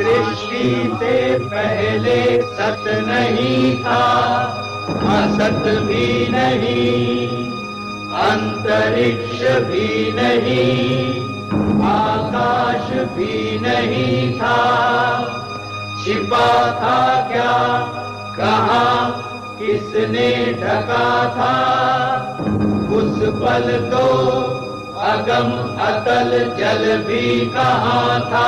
सृष्टि से पहले सत नहीं था, असत भी नहीं, अंतरिक्ष भी नहीं, आकाश भी नहीं था। छिपा था क्या, कहाँ, किसने ढका था? उस पल तो अगम अतल जल भी कहाँ था।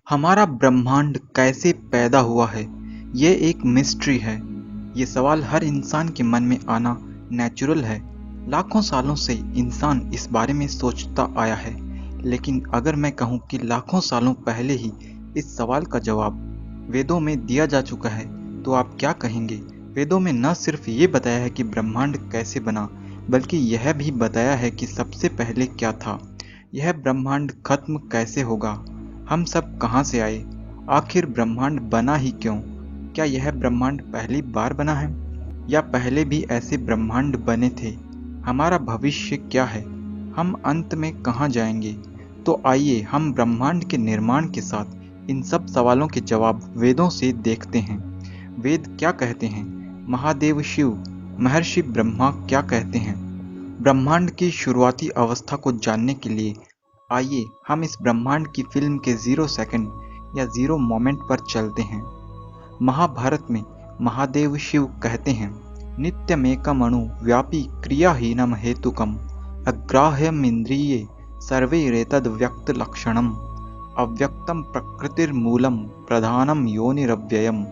हमारा ब्रह्मांड कैसे पैदा हुआ है, ये एक मिस्ट्री है। ये सवाल हर इंसान के मन में आना नेचुरल है। लाखों सालों से इंसान इस बारे में सोचता आया है, लेकिन अगर मैं कहूँ कि लाखों सालों पहले ही इस सवाल का जवाब वेदों में दिया जा चुका है, तो आप क्या कहेंगे? वेदों में न सिर्फ ये बताया है कि ब्रह्मांड कैसे बना, बल्कि यह भी बताया है कि सबसे पहले क्या था, यह ब्रह्मांड खत्म कैसे होगा, हम सब कहाँ से आए, आखिर ब्रह्मांड बना ही क्यों, क्या यह ब्रह्मांड पहली बार बना है या पहले भी ऐसे ब्रह्मांड बने थे, हमारा भविष्य क्या है, हम अंत में कहाँ जाएंगे। तो आइए हम ब्रह्मांड के निर्माण के साथ इन सब सवालों के जवाब वेदों से देखते हैं। वेद क्या कहते हैं, महादेव शिव, महर्षि ब्रह्मा क्या कहते हैं। ब्रह्मांड की शुरुआती अवस्था को जानने के लिए आइए हम इस ब्रह्मांड की फिल्म के 0 सेकंड या 0 मोमेंट पर चलते हैं। महाभारत में महादेव शिव कहते हैं, नित्यमेकमणु व्यापी क्रियाहीनम हेतुकम अग्राह्यमिंद्रिये सर्वैरेतद् व्यक्त लक्षणम अव्यक्तम प्रकृतिर्मूलम प्रधानम योनिरव्ययम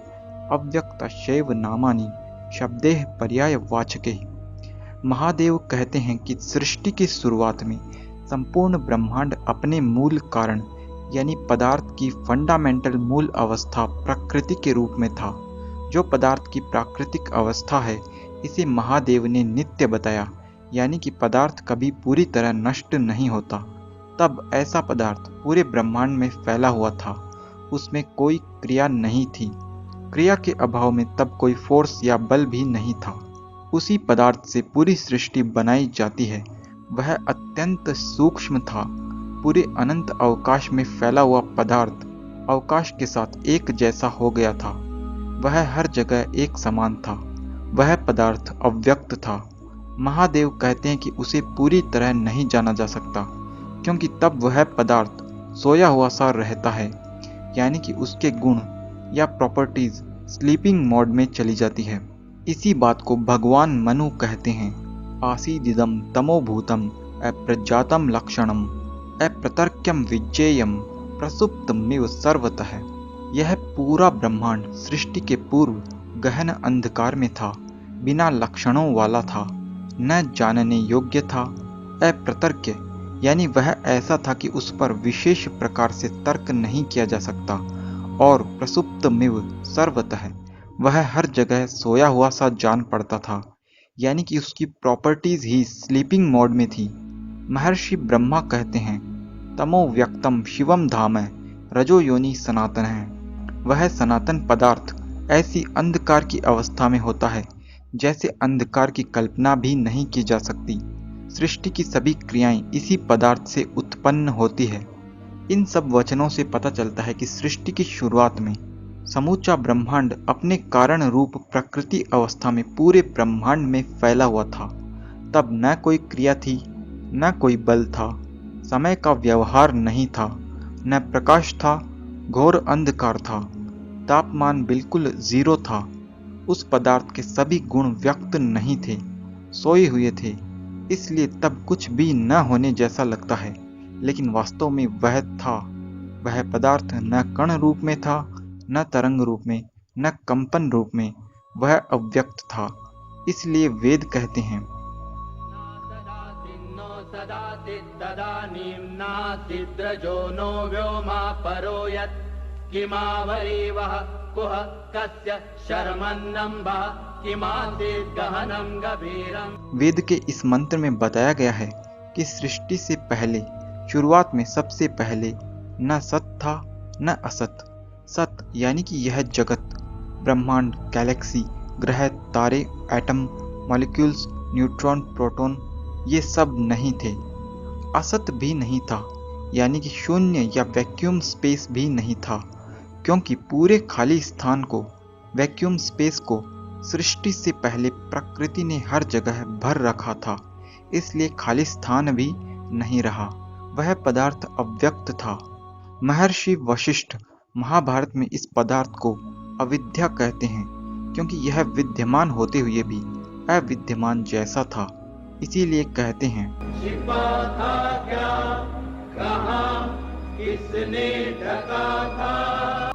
अव्यक्तस्यैव नामानि शब्देः पर्यायवाचके। महादेव कहते हैं कि सृष्टि की शुरुआत में संपूर्ण ब्रह्मांड अपने मूल कारण यानी पदार्थ की फंडामेंटल मूल अवस्था प्रकृति के रूप में था। जो पदार्थ की प्राकृतिक अवस्था है, इसे महादेव ने नित्य बताया, यानी कि पदार्थ कभी पूरी तरह नष्ट नहीं होता। तब ऐसा पदार्थ पूरे ब्रह्मांड में फैला हुआ था, उसमें कोई क्रिया नहीं थी। क्रिया के अभाव में तब कोई फोर्स या बल भी नहीं था। उसी पदार्थ से पूरी सृष्टि बनाई जाती है। वह अत्यंत सूक्ष्म था। पूरे अनंत अवकाश में फैला हुआ पदार्थ अवकाश के साथ एक जैसा हो गया था। वह हर जगह एक समान था। वह पदार्थ अव्यक्त था। महादेव कहते हैं कि उसे पूरी तरह नहीं जाना जा सकता, क्योंकि तब वह पदार्थ सोया हुआ सा रहता है, यानी कि उसके गुण या प्रॉपर्टीज स्लीपिंग मोड में चली जाती है। इसी बात को भगवान मनु कहते हैं, आसीदिदं तमोभूतम अप्रजातम लक्षणम अप्रतर्क्यम विज्ञेयम प्रसुप्तमिव सर्वतः। यह पूरा ब्रह्मांड सृष्टि के पूर्व गहन अंधकार में था, बिना लक्षणों वाला था, न जानने योग्य था। अप्रतर्क्य यानी वह ऐसा था कि उस पर विशेष प्रकार से तर्क नहीं किया जा सकता। और प्रसुप्तमिव सर्वतः, वह हर जगह सोया हुआ सा जान पड़ता था, यानी कि उसकी प्रॉपर्टीज ही स्लीपिंग मोड में थी। महर्षि ब्रह्मा कहते हैं, तमो व्यक्तम शिवम धाम रजो योनि सनातन है। वह सनातन पदार्थ ऐसी अंधकार की अवस्था में होता है जैसे अंधकार की कल्पना भी नहीं की जा सकती। सृष्टि की सभी क्रियाएं इसी पदार्थ से उत्पन्न होती है। इन सब वचनों से पता चलता है कि सृष्टि की शुरुआत में समूचा ब्रह्मांड अपने कारण रूप प्रकृति अवस्था में पूरे ब्रह्मांड में फैला हुआ था। तब न कोई क्रिया थी, न कोई बल था, समय का व्यवहार नहीं था, न प्रकाश था, घोर अंधकार था, तापमान बिल्कुल 0 था। उस पदार्थ के सभी गुण व्यक्त नहीं थे, सोए हुए थे। इसलिए तब कुछ भी न होने जैसा लगता है, लेकिन वास्तव में वह था। वह पदार्थ न कण रूप में था, न तरंग रूप में, न कंपन रूप में। वह अव्यक्त था। इसलिए वेद कहते हैं, नो व्योमा परो यत् किमावरी वह कुह कस्य शर्मन्नम्बा किमासीत् गहनम गभीरम। वेद के इस मंत्र में बताया गया है कि सृष्टि से पहले, शुरुआत में सबसे पहले न सत था न असत। सत यानी कि यह जगत, ब्रह्मांड, गैलेक्सी, ग्रह, तारे, एटम, मॉलिक्यूल्स, न्यूट्रॉन, प्रोटॉन ये सब नहीं थे। असत भी नहीं था, यानी कि शून्य या वैक्यूम स्पेस भी नहीं था, क्योंकि पूरे खाली स्थान को, वैक्यूम स्पेस को सृष्टि से पहले प्रकृति ने हर जगह भर रखा था, इसलिए खाली स्थान भी नहीं रहा। वह पदार्थ अव्यक्त था। महर्षि वशिष्ठ महाभारत में इस पदार्थ को अविद्या कहते हैं, क्योंकि यह विद्यमान होते हुए भी अविद्यमान जैसा था, इसीलिए कहते हैं छिपा था क्या, कहाँ किसने ढका था।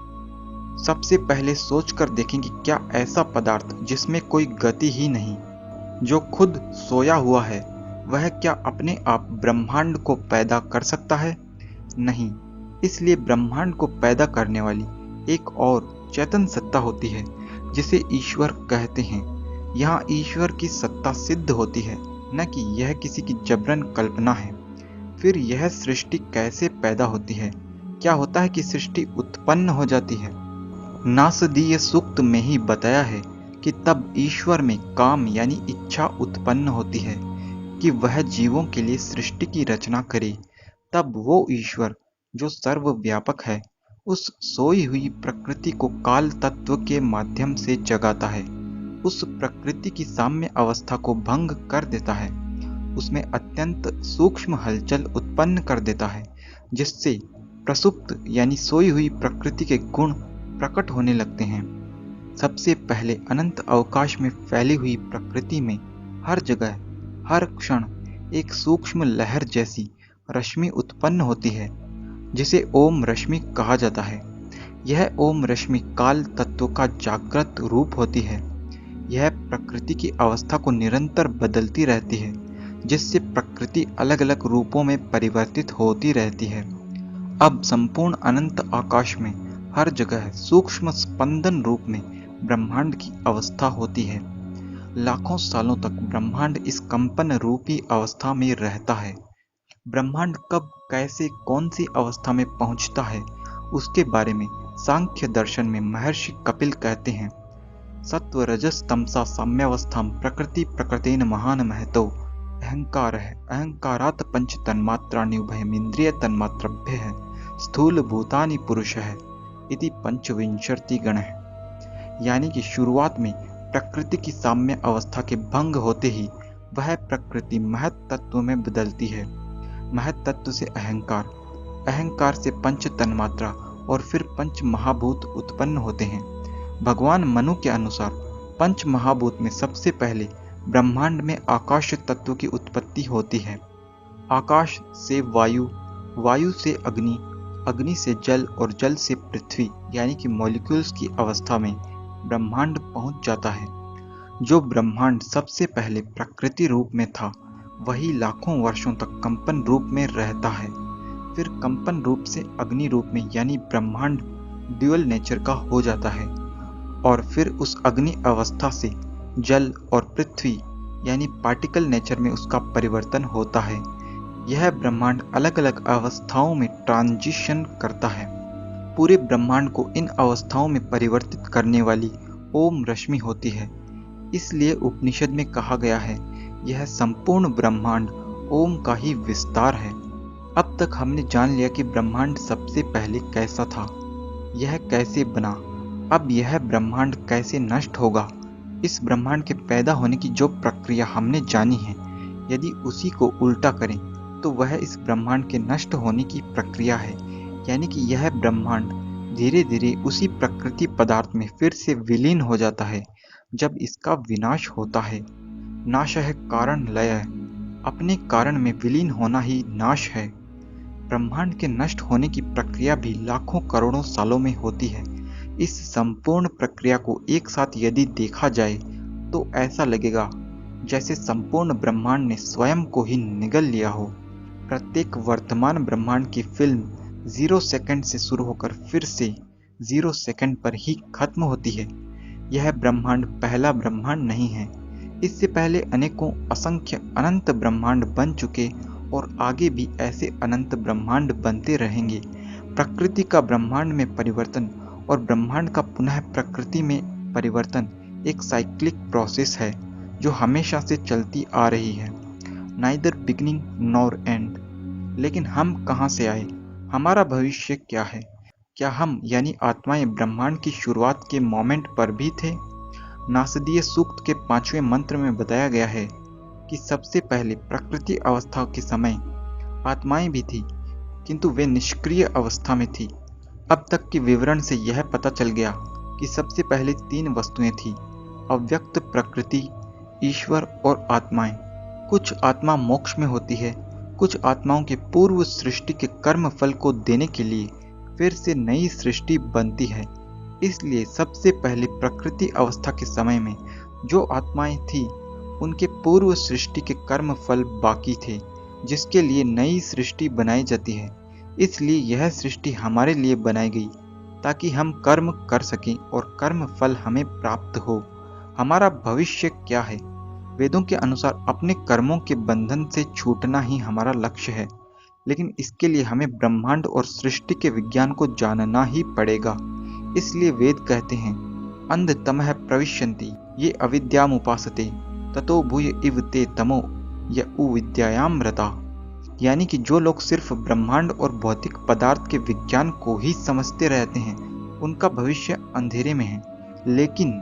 सबसे पहले सोचकर देखें कि क्या ऐसा पदार्थ जिसमें कोई गति ही नहीं, जो खुद सोया हुआ है, वह क्या अपने आप ब्रह्मांड को पैदा कर सकता है? नहीं। इसलिए ब्रह्मांड को पैदा करने वाली एक और चेतन सत्ता होती है, जिसे ईश्वर कहते हैं। यहाँ ईश्वर की सत्ता सिद्ध होती है, न कि यह किसी की जबरन कल्पना है। फिर यह सृष्टि कैसे पैदा होती है? क्या होता है कि सृष्टि उत्पन्न हो जाती है? नासदीय सूक्त में ही बताया है कि तब ईश्वर में काम यानी इच्छा उत्पन्न होती है कि वह जीवों के लिए सृष्टि की रचना करे। तब वो ईश्वर जो सर्वव्यापक है, उस सोई हुई प्रकृति को काल तत्व के माध्यम से जगाता है, उस प्रकृति की साम्य अवस्था को भंग कर देता है, उसमें अत्यंत सूक्ष्म हलचल उत्पन्न कर देता है, जिससे प्रसुप्त यानी सोई हुई प्रकृति के गुण प्रकट होने लगते हैं। सबसे पहले अनंत अवकाश में फैली हुई प्रकृति में हर जगह हर क्षण एक सूक्ष्म लहर जैसी रश्मि उत्पन्न होती है, जिसे ओम रश्मि कहा जाता है। यह ओम रश्मि काल तत्व का जागृत रूप होती है। यह प्रकृति की अवस्था को निरंतर बदलती रहती है, जिससे प्रकृति अलग अलग रूपों में परिवर्तित होती रहती है। अब संपूर्ण अनंत आकाश में हर जगह सूक्ष्म स्पंदन रूप में ब्रह्मांड की अवस्था होती है। लाखों सालों तक ब्रह्मांड इस कंपन रूपी अवस्था में रहता है। ब्रह्मांड कब, कैसे, कौन सी अवस्था में पहुंचता है, उसके बारे में सांख्य दर्शन में महर्षि कपिल कहते हैं, सत्व रजस तमसा साम्यावस्थां प्रकृति प्रकृतेन महान महतो अहंकार है, अहंकारात् पंच तन्मात्राणि उभयमिंद्रिय तन्मात्रभ्य है, स्थूल भूतानि पुरुष है इति पंचविंशति गण है। यानी कि शुरुआत में प्रकृति की साम्य अवस्था के भंग होते ही वह प्रकृति महत तत्व में बदलती है। महत तत्व से अहंकार, अहंकार से पंच तन्मात्रा और फिर पंच महाभूत उत्पन्न होते हैं। भगवान मनु के अनुसार पंच महाभूत में सबसे पहले ब्रह्मांड में आकाश तत्व की उत्पत्ति होती है। आकाश से वायु, वायु से अग्नि, अग्नि से जल और जल से पृथ्वी यानी कि मॉलिक्यूल्स की अवस्था में ब्रह्मांड पहुंच जाता है। जो ब्रह्मांड सबसे पहले प्रकृति रूप में था, वही लाखों वर्षों तक कंपन रूप में रहता है। फिर कंपन रूप से अग्नि रूप में यानी ब्रह्मांड ड्यूअल नेचर का हो जाता है, और फिर उस अग्नि अवस्था से जल और पृथ्वी यानी पार्टिकल नेचर में उसका परिवर्तन होता है। यह ब्रह्मांड अलग अलग अवस्थाओं में ट्रांजिशन करता है। पूरे ब्रह्मांड को इन अवस्थाओं में परिवर्तित करने वाली ओम रश्मि होती है। इसलिए उपनिषद में कहा गया है, यह संपूर्ण ब्रह्मांड ओम का ही विस्तार है। अब तक हमने जान लिया कि ब्रह्मांड सबसे पहले कैसा था, यह कैसे बना, अब यह ब्रह्मांड कैसे नष्ट होगा। इस ब्रह्मांड के पैदा होने की जो प्रक्रिया हमने जानी है, यदि उसी को उल्टा करें तो वह इस ब्रह्मांड के नष्ट होने की प्रक्रिया है। यानी कि यह ब्रह्मांड धीरे धीरे उसी प्रकृति पदार्थ में फिर से विलीन हो जाता है जब इसका विनाश होता है। नाश है कारण लय, अपने कारण में विलीन होना ही नाश है। ब्रह्मांड के नष्ट होने की प्रक्रिया भी लाखों करोड़ों सालों में होती है। इस संपूर्ण प्रक्रिया को एक साथ यदि देखा जाए तो ऐसा लगेगा जैसे संपूर्ण ब्रह्मांड ने स्वयं को ही निगल लिया हो। प्रत्येक वर्तमान ब्रह्मांड की फिल्म 0 सेकंड से शुरू होकर फिर से 0 सेकंड पर ही खत्म होती है। यह ब्रह्मांड पहला ब्रह्मांड नहीं है। इससे पहले अनेकों असंख्य अनंत ब्रह्मांड बन चुके और आगे भी ऐसे अनंत ब्रह्मांड बनते रहेंगे। प्रकृति का ब्रह्मांड में परिवर्तन और ब्रह्मांड का पुनः प्रकृति में परिवर्तन एक साइक्लिक प्रोसेस है जो हमेशा से चलती आ रही है, नाइदर बिगिनिंग नॉर एंड। लेकिन हम कहाँ से आए? हमारा भविष्य क्या है? क्या हम यानी आत्माएं ब्रह्मांड की शुरुआत के मोमेंट पर भी थे? नासदीय सूक्त के 5वें मंत्र में बताया गया है कि सबसे पहले प्रकृति अवस्था के समय आत्माएं भी थी, किंतु वे निष्क्रिय अवस्था में थी। अब तक के विवरण से यह पता चल गया कि सबसे पहले 3 वस्तुएं थी: अव्यक्त प्रकृति, ईश्वर और आत्माएं। कुछ आत्मा मोक्ष में होती है, कुछ आत्माओं के पूर्व सृष्टि के कर्म फल को देने के लिए फिर से नई सृष्टि बनती है। इसलिए सबसे पहले प्रकृति अवस्था के समय में जो आत्माएं थी, उनके पूर्व सृष्टि के कर्म फल बाकी थे, जिसके लिए नई सृष्टि बनाई जाती है। इसलिए यह सृष्टि हमारे लिए बनाई गई ताकि हम कर्म कर सकें और कर्म फल हमें प्राप्त हो। हमारा भविष्य क्या है? वेदों के अनुसार अपने कर्मों के बंधन से छूटना ही हमारा लक्ष्य है, लेकिन इसके लिए हमें ब्रह्मांड और सृष्टि के विज्ञान को जानना ही पड़ेगा। इसलिए वेद कहते हैं, अंधतमः प्रविशन्ति ये अविद्यामुपासते ततो भूय इव ते तमो य विद्यायाम रता। यानी कि जो लोग सिर्फ ब्रह्मांड और भौतिक पदार्थ के विज्ञान को ही समझते रहते हैं, उनका भविष्य अंधेरे में है। लेकिन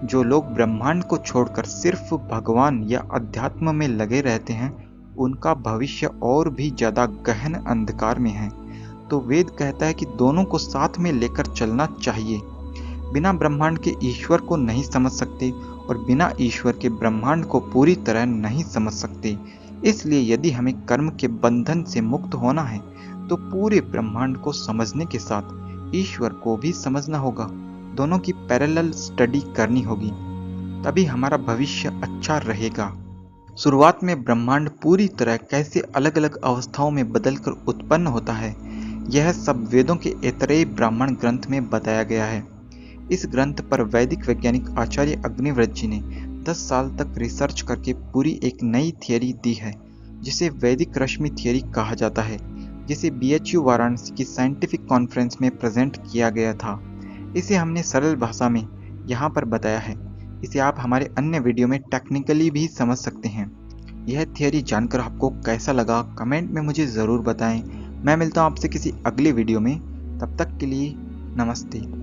जो लोग ब्रह्मांड को छोड़कर सिर्फ भगवान या अध्यात्म में लगे रहते हैं, उनका भविष्य और भी ज्यादा गहन अंधकार में है। तो वेद कहता है कि दोनों को साथ में लेकर चलना चाहिए। बिना ब्रह्मांड के ईश्वर को नहीं समझ सकते और बिना ईश्वर के ब्रह्मांड को पूरी तरह नहीं समझ सकते। इसलिए यदि हमें कर्म के बंधन से मुक्त होना है, तो पूरे ब्रह्मांड को समझने के साथ ईश्वर को भी समझना होगा। दोनों की पैरेलल स्टडी करनी होगी, तभी हमारा भविष्य अच्छा रहेगा। शुरुआत में ब्रह्मांड पूरी तरह कैसे अलग अलग अवस्थाओं में बदलकर उत्पन्न होता है, यह सब वेदों के ऐतरेय ब्राह्मण ग्रंथ में बताया गया है। इस ग्रंथ पर वैदिक वैज्ञानिक आचार्य अग्निव्रत जी ने 10 साल तक रिसर्च करके पूरी एक नई थियरी दी है, जिसे वैदिक रश्मि थियरी कहा जाता है, जिसे BHU वाराणसी की साइंटिफिक कॉन्फ्रेंस में प्रेजेंट किया गया था। इसे हमने सरल भाषा में यहाँ पर बताया है। इसे आप हमारे अन्य वीडियो में टेक्निकली भी समझ सकते हैं। यह थियरी जानकर आपको कैसा लगा, कमेंट में मुझे ज़रूर बताएं। मैं मिलता हूँ आपसे किसी अगले वीडियो में। तब तक के लिए नमस्ते।